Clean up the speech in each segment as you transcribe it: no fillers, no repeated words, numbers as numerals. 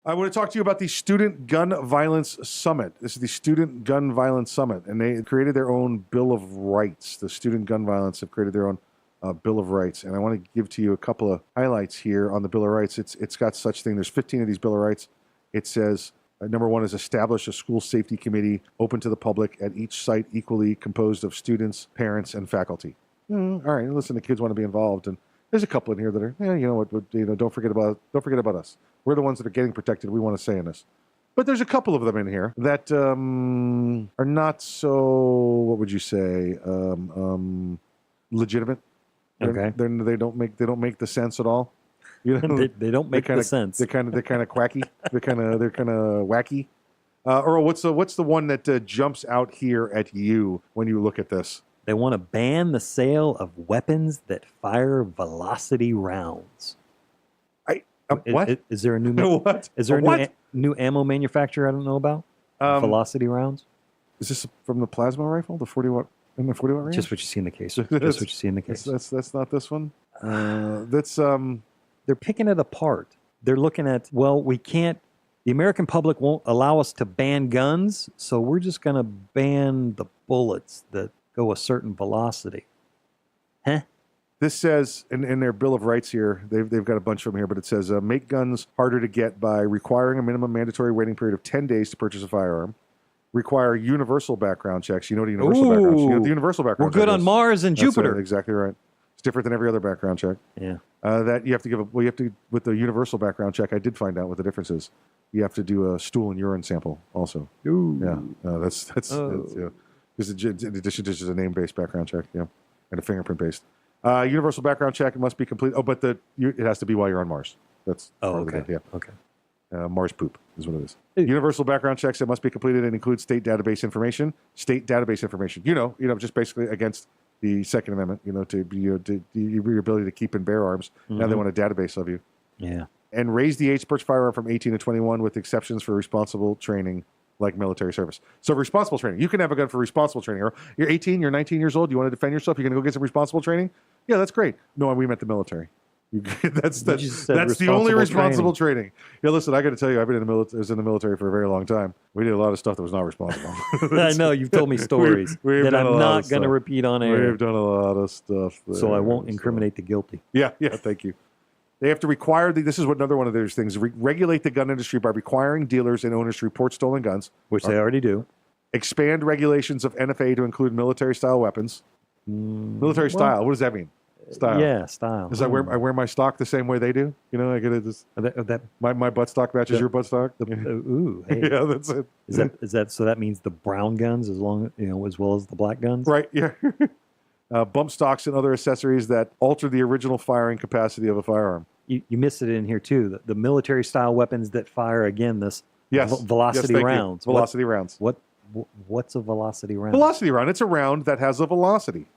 I want to talk to you about the Student Gun Violence Summit. This is the Student Gun Violence Summit, and they created their own Bill of Rights. The Student Gun Violence have created their own Bill of Rights, and I want to give to you a couple of highlights here on the Bill of Rights. It's got such thing. There's 15 of these Bill of Rights. It says, number one is establish a school safety committee open to the public at each site equally composed of students, parents, and faculty. All right, listen, the kids want to be involved, and there's a couple in here that are, you know what, don't forget about us. We're the ones that are getting protected. We want to say in this. But there's a couple of them in here that are not so, what would you say, legitimate. Okay. They don't make the sense at all. You know, they don't make the sense. They're kind of quacky. they're kind of wacky. Earl, what's the one that jumps out here at you when you look at this? They want to ban the sale of weapons that fire velocity rounds. What? Is there a new what? Is there a new ammo manufacturer I don't know about? Velocity rounds? Is this from the plasma rifle, the 40 watt in the 40 watt range? Just what you see in the case. Just what you see in the case. That's not this one. They're picking it apart. They're looking at, well, we can't. The American public won't allow us to ban guns, so we're just going to ban the bullets that go a certain velocity. Huh? This says, in their Bill of Rights here, they've got a bunch of them here, but it says, make guns harder to get by requiring a minimum mandatory waiting period of 10 days to purchase a firearm, require universal background checks. You know what a universal background check is? You know what the universal background check We're good on Mars and Jupiter. Exactly right. It's different than every other background check. Yeah. That you have to with the universal background check, I did find out what the difference is. You have to do a stool and urine sample also. Ooh. Yeah. That's yeah. In addition to just a name-based background check, yeah, and a fingerprint-based. Universal background check must be complete. Oh, but it has to be while you're on Mars. That's okay. Yeah. Okay. Mars poop is what it is. Universal background checks that must be completed and include state database information. State database information. You know, just basically against the Second Amendment. To your ability to keep and bear arms. Mm-hmm. Now they want a database of you. Yeah. And raise the age to purchase firearm from 18 to 21 with exceptions for responsible training, like military service. So responsible training. You can have a gun for responsible training. You're 18, you're 19 years old, you want to defend yourself, you're going to go get some responsible training? Yeah, that's great. No, we meant the military. That's the only responsible training. Yeah, listen, I got to tell you, I was in the military for a very long time. We did a lot of stuff that was not responsible. I know, you've told me stories that I'm not going to repeat on air. We've done a lot of stuff there, so I won't incriminate the guilty. Yeah, thank you. They have to require, this is another one of those things, regulate the gun industry by requiring dealers and owners to report stolen guns. Which they already do. Expand regulations of NFA to include military-style weapons. Military-style, what does that mean? Style. Yeah, style. Is I wear my stock the same way they do? You know, I get it. My butt stock matches your butt stock. Ooh, hey. Yeah, that's it. Is that so? That means the brown guns, as well as the black guns, right? Yeah. Bump stocks and other accessories that alter the original firing capacity of a firearm. You missed it in here too. The military style weapons that fire velocity rounds. Velocity rounds. What's a velocity round? Velocity round. It's a round that has a velocity.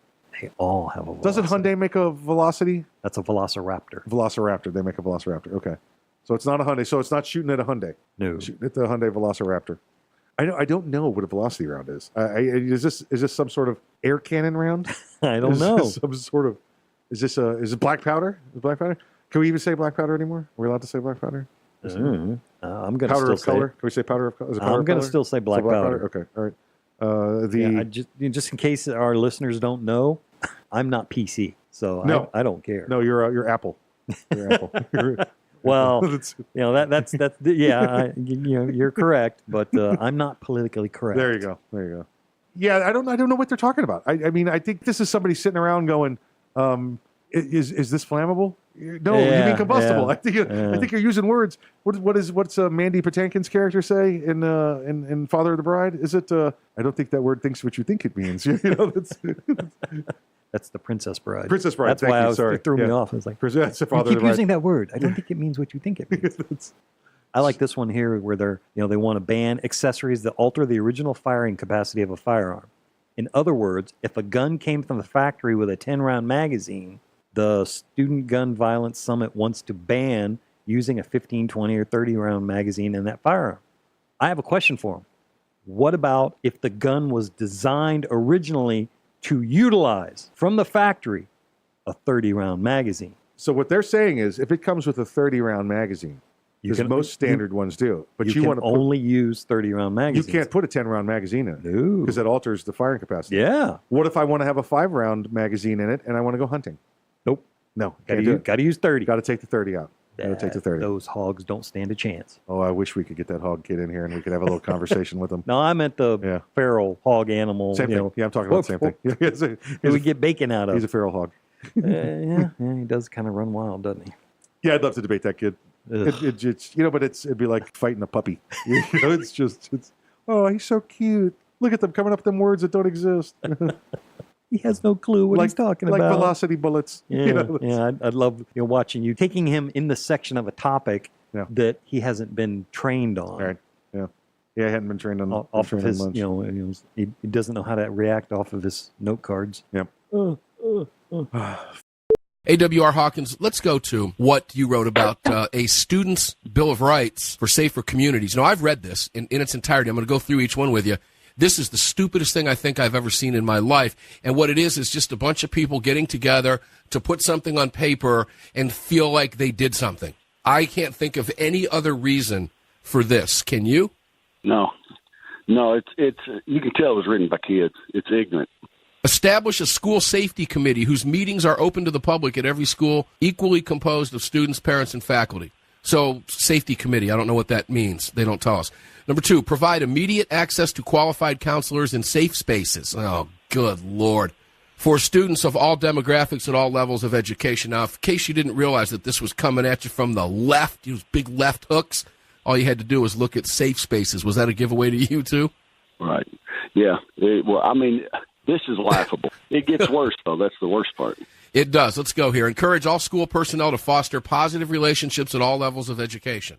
They all have a velocity. Doesn't Hyundai make a velocity? That's a Velociraptor. Velociraptor. They make a Velociraptor. Okay. So it's not a Hyundai. So it's not shooting at a Hyundai. No. It's shooting at the Hyundai Velociraptor. I don't know what a velocity round is. Is this some sort of air cannon round? I don't know. Some sort of. Is it black powder? Is black powder? Can we even say black powder anymore? Are we allowed to say black powder? I'm going to powder still of color. Say, Can we say powder of color? I'm going to still say black powder. Okay, all right. Just in case our listeners don't know, I'm not PC, so no. I don't care. No, you're Apple. You're Apple. Well, that's yeah. You're correct, but I'm not politically correct. There you go. Yeah, I don't know what they're talking about. I mean, I think this is somebody sitting around going, "Is this flammable?" No, you mean combustible. Yeah, I think you're using words. What's Mandy Patinkin's character say in Father of the Bride? Is it? I don't think that word thinks what you think it means. That's the Princess Bride. Princess Bride. That's why it threw me off. It's like, that's the Father you keep of the Bride. using that word. I don't think it means what you think it means. I like this one here where they want to ban accessories that alter the original firing capacity of a firearm. In other words, if a gun came from the factory with a 10-round magazine, the Student Gun Violence Summit wants to ban using a 15, 20, or 30-round magazine in that firearm. I have a question for them. What about if the gun was designed originally to utilize from the factory a 30-round magazine? So what they're saying is if it comes with a 30-round magazine, Because most standard ones do. But you you can want to only use 30-round magazines. You can't put a 10-round magazine in it. No. Because that alters the firing capacity. Yeah. What if I want to have a 5-round magazine in it and I want to go hunting? Nope. No. Got to use 30. Got to take the 30 out. Got to take the 30. Those hogs don't stand a chance. Oh, I wish we could get that hog kid in here and we could have a little conversation with him. No, I meant the feral hog animal. Same thing. Yeah, I'm talking about the same thing. We get bacon out of. He's a feral hog. Yeah, he does kind of run wild, doesn't he? Yeah, I'd love to debate that kid. It's but it'd be like fighting a puppy. It's oh, he's so cute. Look at them coming up with them words that don't exist. He has no clue what he's talking about. Like velocity bullets. Yeah, I'd love watching you, taking him in the section of a topic that he hasn't been trained on. Right. Yeah. Yeah, he hadn't been trained on off of his, lunch. He doesn't know how to react off of his note cards. Yep. AWR Hawkins, let's go to what you wrote about a student's Bill of Rights for safer communities. Now, I've read this in its entirety. I'm going to go through each one with you. This is the stupidest thing I think I've ever seen in my life. And what it is just a bunch of people getting together to put something on paper and feel like they did something. I can't think of any other reason for this. Can you? No, it's you can tell it was written by kids. It's ignorant. Establish a school safety committee whose meetings are open to the public at every school, equally composed of students, parents, and faculty. So, safety committee, I don't know what that means. They don't tell us. Number 2, provide immediate access to qualified counselors in safe spaces. Oh, good Lord. For students of all demographics at all levels of education. Now, in case you didn't realize that this was coming at you from the left, those big left hooks, all you had to do was look at safe spaces. Was that a giveaway to you, too? Right. Yeah. This is laughable. It gets worse, though. That's the worst part. It does. Let's go here. Encourage all school personnel to foster positive relationships at all levels of education.